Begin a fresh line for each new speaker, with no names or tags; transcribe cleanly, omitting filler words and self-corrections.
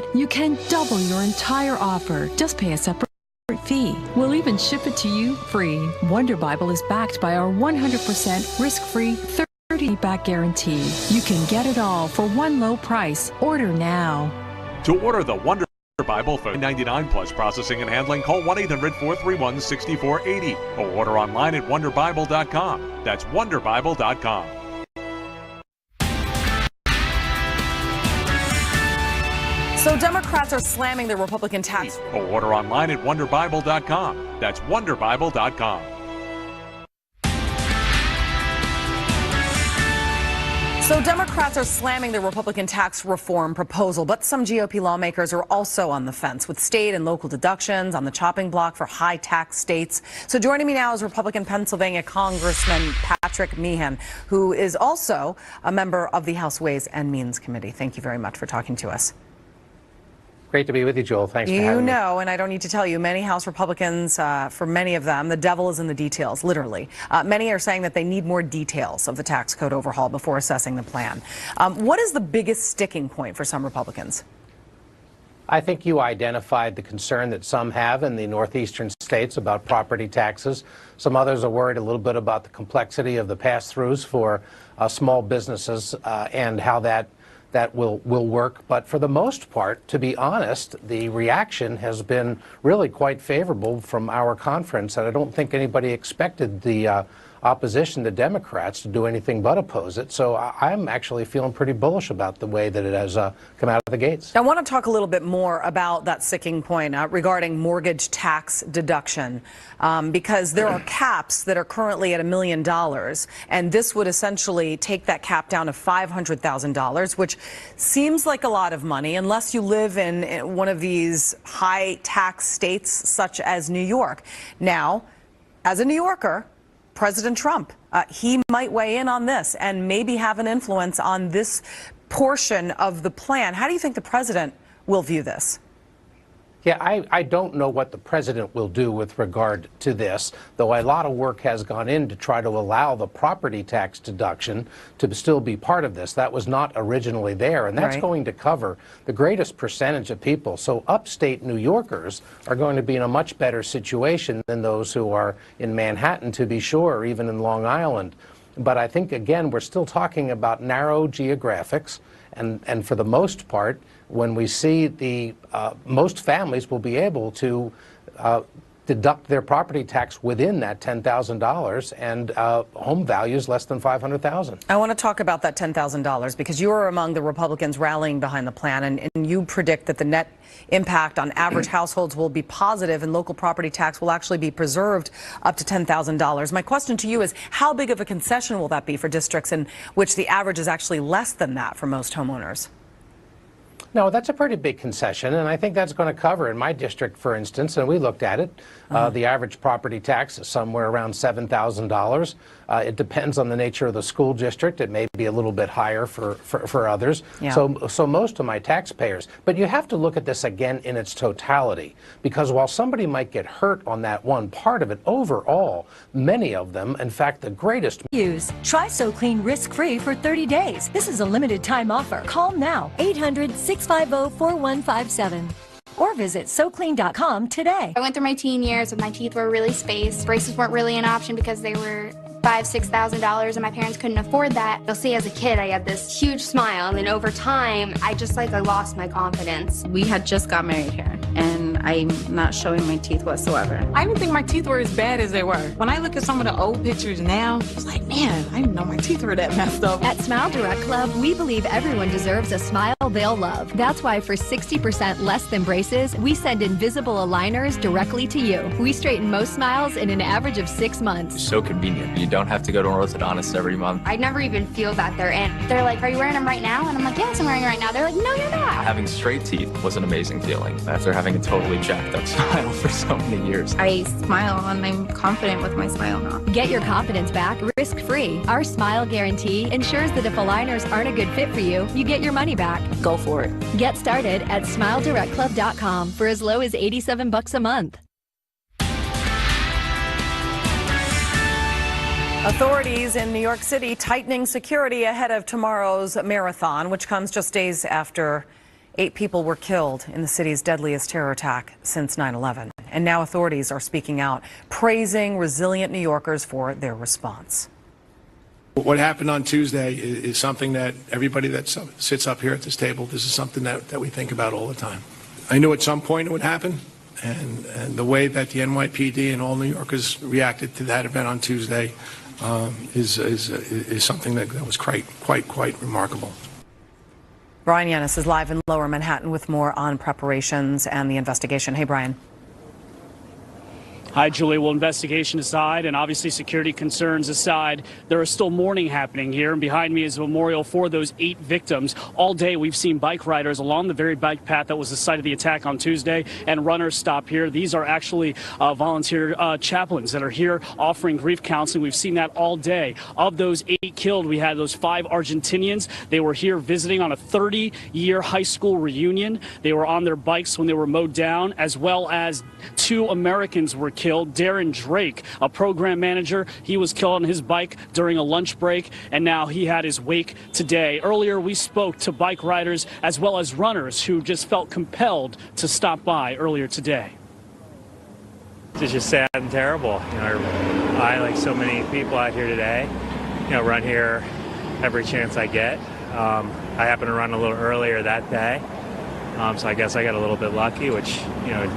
that, you can double your entire offer. Just pay a separate fee. We'll even ship it to you free. Wonder Bible is backed by our 100% risk-free 30-back guarantee. You can get it all for one low price. Order now.
To order the Wonder Bible for $99 plus processing and handling, call 1-800-431-6480 or order online at wonderbible.com. That's wonderbible.com.
So Democrats are slamming the Republican tax.
Or order online at wonderbible.com. That's wonderbible.com.
So Democrats are slamming the Republican tax reform proposal, but some GOP lawmakers are also on the fence with state and local deductions on the chopping block for high tax states. So joining me now is Republican Pennsylvania Congressman Patrick Meehan, who is also a member of the House Ways and Means Committee. Thank you very much for talking to us.
Great to be with you, Joel. Thanks for having me.
You know, and I don't need to tell you, many House Republicans, for many of them, the devil is in the details, literally. Many are saying that they need more details of the tax code overhaul before assessing the plan. What is the biggest sticking point for some Republicans?
I think you identified the concern that some have in the northeastern states about property taxes. Some others are worried a little bit about the complexity of the pass-throughs for small businesses and how that will work. But for the most part, to be honest, the reaction has been really quite favorable from our conference, and I don't think anybody expected the opposition, the Democrats, to do anything but oppose it. So I'm actually feeling pretty bullish about the way that it has come out of the gates.
I want to talk a little bit more about that sticking point regarding mortgage tax deduction, because there are caps that are currently at $1 million, and this would essentially take that cap down to $500,000, which seems like a lot of money unless you live in one of these high tax states such as New York. Now, as a New Yorker, President Trump, he might weigh in on this and maybe have an influence on this portion of the plan. How do you think the president will view this?
Yeah, I don't know what the president will do with regard to this, though a lot of work has gone in to try to allow the property tax deduction to still be part of this. That was not originally there, and that's going to cover the greatest percentage of people. So upstate New Yorkers are going to be in a much better situation than those who are in Manhattan, to be sure, or even in Long Island. But I think, again, we're still talking about narrow geographics, and for the most part, when we see the most families will be able to deduct their property tax within that $10,000 and home values less than $500,000.
I want to talk about that $10,000 because you are among the Republicans rallying behind the plan, and you predict that the net impact on average households will be positive and local property tax will actually be preserved up to $10,000. My question to you is, how big of a concession will that be for districts in which the average is actually less than that for most homeowners?
No, that's a pretty big concession, and I think that's going to cover, in my district, for instance, and we looked at it, the average property tax is somewhere around $7,000. It depends on the nature of the school district. It may be a little bit higher for others. Yeah. So most of my taxpayers. But you have to look at this again in its totality, because while somebody might get hurt on that one part of it, overall, many of them, in fact, the greatest.
Try SoClean risk-free for 30 days. This is a limited time offer. Call now, 800-650-4157. Or visit SoClean.com today.
I went through my teen years when my teeth were really spaced. Braces weren't really an option because they were $5,000–6,000 and my parents couldn't afford that.
You'll see, as a kid, I had this huge smile, and then over time, I lost my confidence.
We had just got married here, and I'm not showing my teeth whatsoever.
I didn't think my teeth were as bad as they were. When I look at some of the old pictures now, it's like, man, I didn't know my teeth were that messed up.
At Smile Direct Club, we believe everyone deserves a smile they'll love. That's why for 60% less than braces, we send invisible aligners directly to you. We straighten most smiles in an average of 6 months.
It's so convenient. You don't have to go to an orthodontist every month.
I never even feel that they're in. They're like, are you wearing them right now? And I'm like, yes, I'm wearing them right now. They're like, no, you're not.
Having straight teeth was an amazing feeling after having a totally jacked up smile for so many years.
I smile and I'm confident with my smile now.
Get your confidence back risk-free. Our smile guarantee ensures that if aligners aren't a good fit for you, you get your money back.
Go for it.
Get started at SmileDirectClub.com for as low as $87 a month.
Authorities in New York City tightening security ahead of tomorrow's marathon, which comes just days after 8 people were killed in the city's deadliest terror attack since 9/11. And now authorities are speaking out, praising resilient New Yorkers for their response.
What happened on Tuesday is something that everybody that sits up here at this table, this is something that we think about all the time. I knew at some point it would happen, and the way that the NYPD and all New Yorkers reacted to that event on Tuesday is something that was quite remarkable.
Brian Yanis is live in Lower Manhattan with more on preparations and the investigation. Hey, Brian.
Hi, Julie. Well, investigation aside and obviously security concerns aside, there is still mourning happening here. And behind me is a memorial for those 8 victims. All day we've seen bike riders along the very bike path that was the site of the attack on Tuesday, and runners stop here. These are actually volunteer chaplains that are here offering grief counseling. We've seen that all day. Of those 8 killed, we had those 5 Argentinians. They were here visiting on a 30-year high school reunion. They were on their bikes when they were mowed down, as well as 2 Americans were killed. Darren Drake, a program manager, he was killed on his bike during a lunch break, and now he had his wake today. Earlier, we spoke to bike riders as well as runners who just felt compelled to stop by earlier today.
It's just sad and terrible. I, like so many people out here today, run here every chance I get. I happen to run a little earlier that day, so I guess I got a little bit lucky, which, no